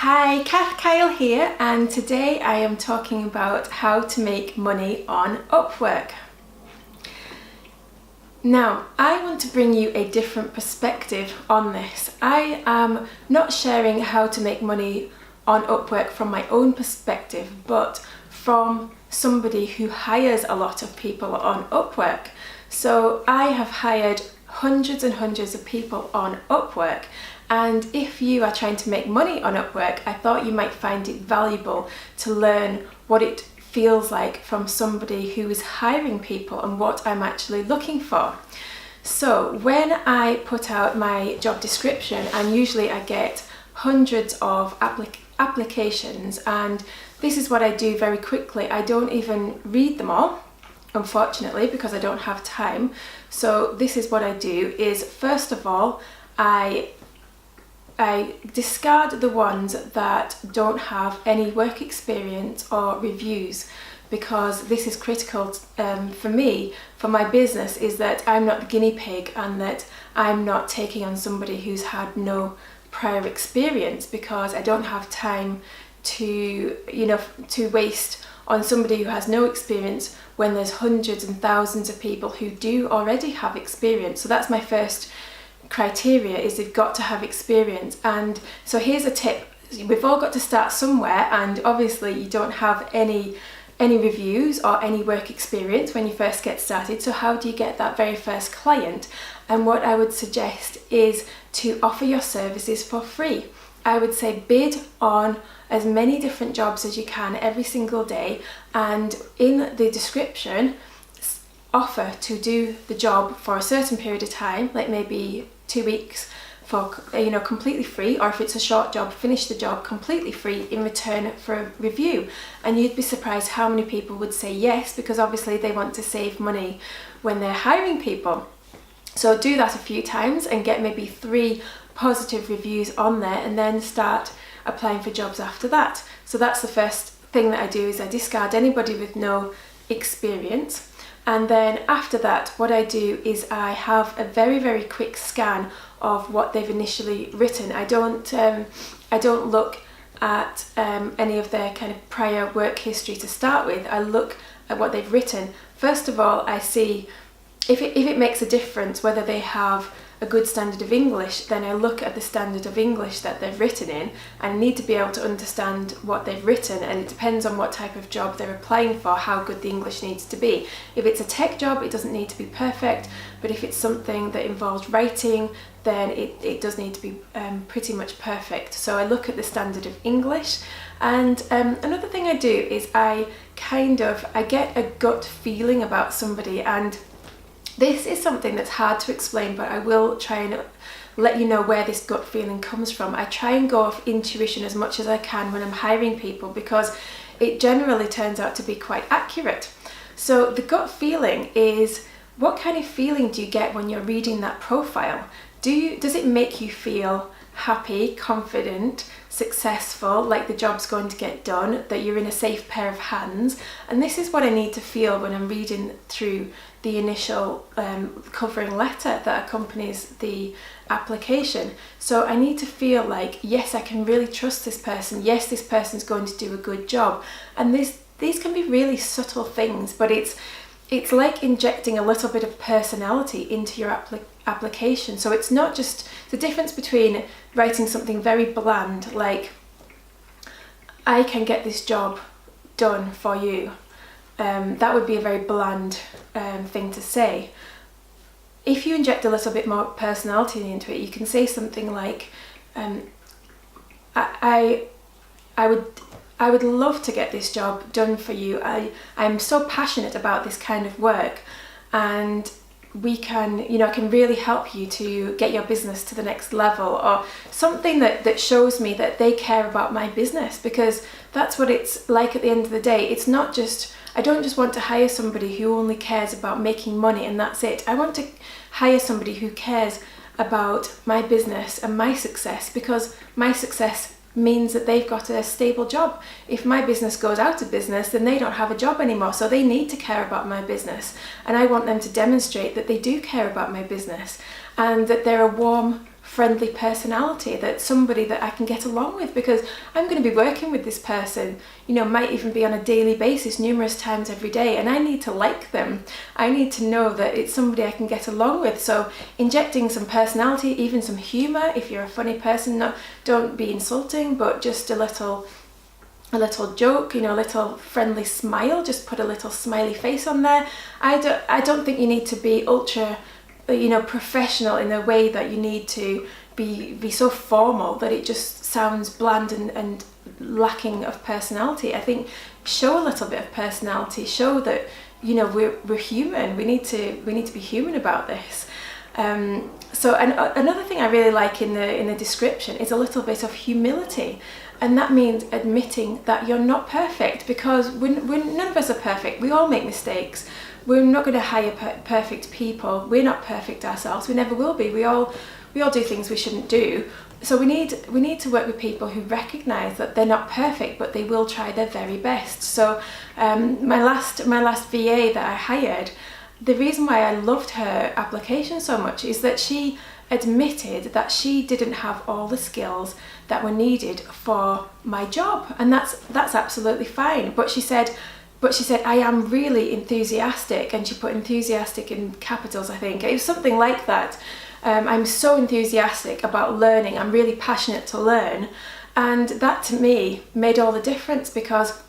Hi, Kath Kyle here, and today I am talking about how to make money on Upwork. Now, I want to bring you a different perspective on this. I am not sharing how to make money on Upwork from my own perspective, but from somebody who hires a lot of people on Upwork. So I have hired hundreds and hundreds of people on Upwork. And if you are trying to make money on Upwork, I thought you might find it valuable to learn what it feels like from somebody who is hiring people and what I'm actually looking for. So when I put out my job description, and usually I get hundreds of applications, and this is what I do very quickly. I don't even read them all, unfortunately, because I don't have time. So this is what I do is, first of all, I discard the ones that don't have any work experience or reviews, because this is critical for me, for my business, is that I'm not the guinea pig and that I'm not taking on somebody who's had no prior experience, because I don't have time to waste on somebody who has no experience when there's hundreds and thousands of people who do already have experience. So that's my first criteria, is they've got to have experience. And so here's a tip: we've all got to start somewhere, and obviously you don't have any reviews or any work experience when you first get started. So how do you get that very first client? And what I would suggest is to offer your services for free. I would say bid on as many different jobs as you can every single day, and in the description offer to do the job for a certain period of time, like maybe 2 weeks, for completely free, or if it's a short job, finish the job completely free in return for a review. And you'd be surprised how many people would say yes, because obviously they want to save money when they're hiring people. So do that a few times and get maybe 3 positive reviews on there, and then start applying for jobs after that. So that's the first thing that I do, is I discard anybody with no experience. And then after that, what I do is I have a very, very quick scan of what they've initially written. I don't look at any of their kind of prior work history to start with. I look at what they've written. First of all, I see if it makes a difference whether they have a good standard of English. Then I look at the standard of English that they've written in, and I need to be able to understand what they've written, and it depends on what type of job they're applying for, how good the English needs to be. If it's a tech job, it doesn't need to be perfect, but if it's something that involves writing, then it does need to be pretty much perfect. So I look at the standard of English. And another thing I do is I get a gut feeling about somebody, and this is something that's hard to explain, but I will try and let you know where this gut feeling comes from. I try and go off intuition as much as I can when I'm hiring people, because it generally turns out to be quite accurate. So the gut feeling is, what kind of feeling do you get when you're reading that profile? Does it make you feel happy, confident, successful, like the job's going to get done, that you're in a safe pair of hands? And this is what I need to feel when I'm reading through the initial covering letter that accompanies the application. So I need to feel like, yes, I can really trust this person. Yes, this person's going to do a good job. And these can be really subtle things, but it's like injecting a little bit of personality into your application. So it's not just the difference between writing something very bland, like, I can get this job done for you. That would be a very bland thing to say. If you inject a little bit more personality into it, you can say something like, I would love to get this job done for you. I'm so passionate about this kind of work, and I can really help you to get your business to the next level, or something that shows me that they care about my business, because that's what it's like at the end of the day. It's not just, I don't just want to hire somebody who only cares about making money and that's it. I want to hire somebody who cares about my business and my success, because my success means that they've got a stable job. If my business goes out of business, then they don't have a job anymore, so they need to care about my business, and I want them to demonstrate that they do care about my business, and that they're a warm, friendly personality, that somebody that I can get along with, because I'm going to be working with this person, might even be on a daily basis, numerous times every day, and I need to like them. I need to know that it's somebody I can get along with. So injecting some personality, even some humor. If you're a funny person, don't be insulting, but just a little joke, a little friendly smile, just put a little smiley face on there. I don't think you need to be ultra professional in a way that you need to be so formal that it just sounds bland and lacking of personality. I think show a little bit of personality, show that we're human. We need to be human about this. So another thing I really like in the description is a little bit of humility, and that means admitting that you're not perfect, because none of us are perfect. We all make mistakes. We're not going to hire perfect people. We're not perfect ourselves. We never will be. We all do things we shouldn't do. So we need to work with people who recognise that they're not perfect, but they will try their very best. So my last VA that I hired, the reason why I loved her application so much is that she admitted that she didn't have all the skills that were needed for my job, and that's absolutely fine. But she said, I am really enthusiastic, and she put enthusiastic in capitals, I think. It was something like that. I'm so enthusiastic about learning. I'm really passionate to learn. And that to me made all the difference, because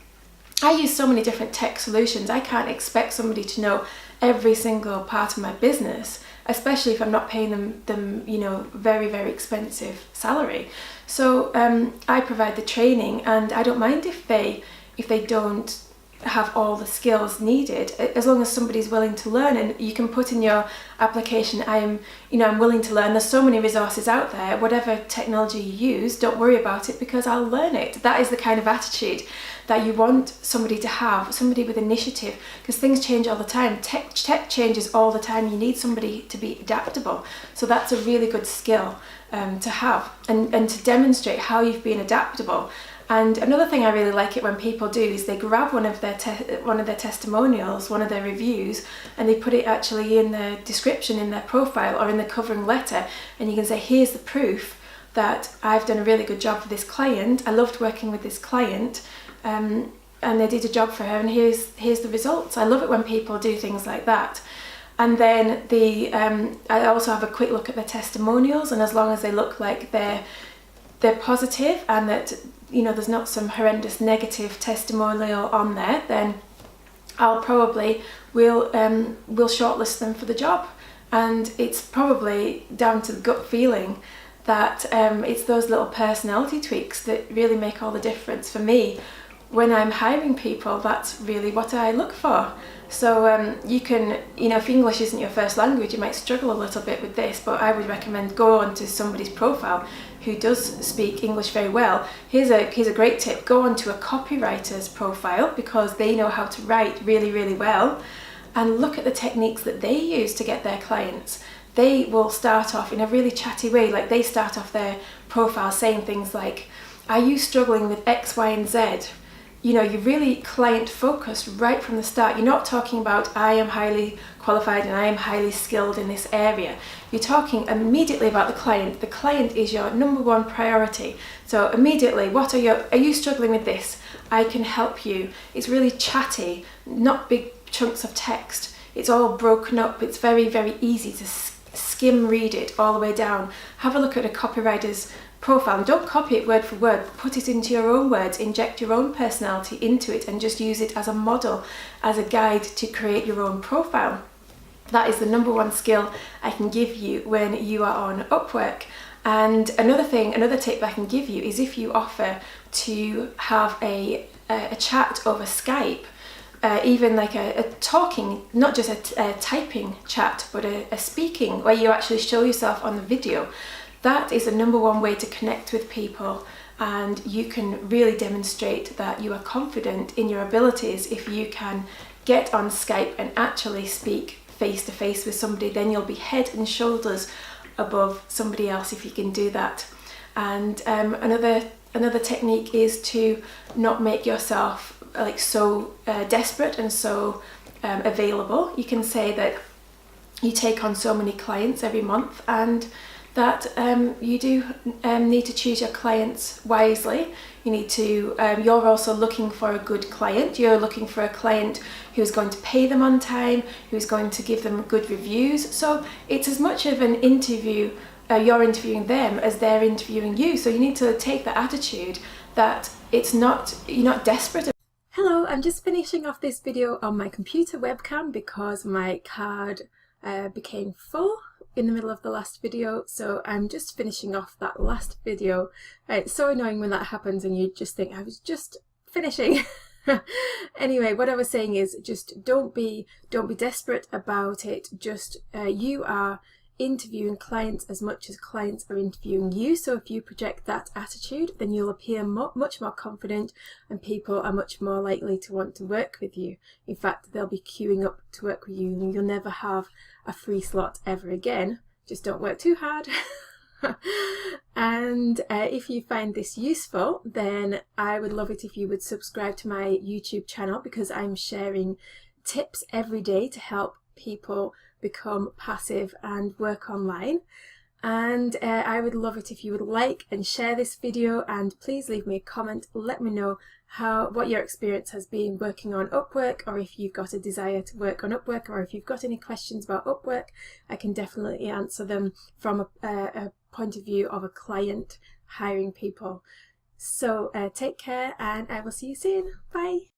I use so many different tech solutions. I can't expect somebody to know every single part of my business, especially if I'm not paying them very, very expensive salary. So I provide the training, and I don't mind if they don't have all the skills needed, as long as somebody's willing to learn. And you can put in your application, I'm willing to learn. There's so many resources out there. Whatever technology you use, don't worry about it, because I'll learn it. That is the kind of attitude that you want somebody to have, somebody with initiative, because things change all the time. Tech changes all the time. You need somebody to be adaptable. So that's a really good skill to have, and to demonstrate how you've been adaptable. And another thing I really like it when people do is they grab one of their testimonials, one of their reviews, and they put it actually in the description, in their profile, or in the covering letter, and you can say, here's the proof that I've done a really good job for this client. I loved working with this client, and they did a job for her, and here's the results. I love it when people do things like that. And then I also have a quick look at the testimonials, and as long as they look like they're positive, and that there's not some horrendous negative testimonial on there, then I'll probably will shortlist them for the job. And it's probably down to the gut feeling that it's those little personality tweaks that really make all the difference for me. When I'm hiring people, that's really what I look for. So you can, if English isn't your first language, you might struggle a little bit with this, but I would recommend go onto somebody's profile who does speak English very well. Here's a great tip. Go onto a copywriter's profile, because they know how to write really, really well, and look at the techniques that they use to get their clients. They will start off in a really chatty way. Like, they start off their profile saying things like, are you struggling with X, Y, and Z? You're really client focused right from the start. You're not talking about, I am highly qualified and I am highly skilled in this area. You're talking immediately about the client. The client is your number one priority. So immediately, are you struggling with this? I can help you. It's really chatty, not big chunks of text. It's all broken up. It's very, very easy to skim read it all the way down. Have a look at a copywriter's profile, and don't copy it word for word. Put it into your own words, inject your own personality into it, and just use it as a model, as a guide to create your own profile. That is the number one skill I can give you when you are on Upwork. And another tip I can give you is, if you offer to have a chat over Skype, even like a talking, not just a typing chat, but a speaking, where you actually show yourself on the video. That is the number one way to connect with people, and you can really demonstrate that you are confident in your abilities if you can get on Skype and actually speak face to face with somebody. Then you'll be head and shoulders above somebody else if you can do that. And another technique is to not make yourself like so desperate and so available. You can say that you take on so many clients every month, and that you do need to choose your clients wisely. You need to, you're also looking for a good client. You're looking for a client who's going to pay them on time, who's going to give them good reviews. So it's as much of an interview, you're interviewing them as they're interviewing you. So you need to take the attitude that it's not, you're not desperate. Hello, I'm just finishing off this video on my computer webcam because my card became full in the middle of the last video, so I'm just finishing off that last video. It's so annoying when that happens and you just think I was just finishing. Anyway, what I was saying is just don't be desperate about it. Just you are interviewing clients as much as clients are interviewing you. So if you project that attitude, then you'll appear much more confident, and people are much more likely to want to work with you. In fact, they'll be queuing up to work with you, and you'll never have a free slot ever again. Just don't work too hard. And if you find this useful, then I would love it if you would subscribe to my YouTube channel, because I'm sharing tips every day to help people become passive and work online. And I would love it if you would like and share this video, and please leave me a comment. Let me know what your experience has been working on Upwork, or if you've got a desire to work on Upwork, or if you've got any questions about Upwork. I can definitely answer them from a point of view of a client hiring people. So take care, and I will see you soon. Bye.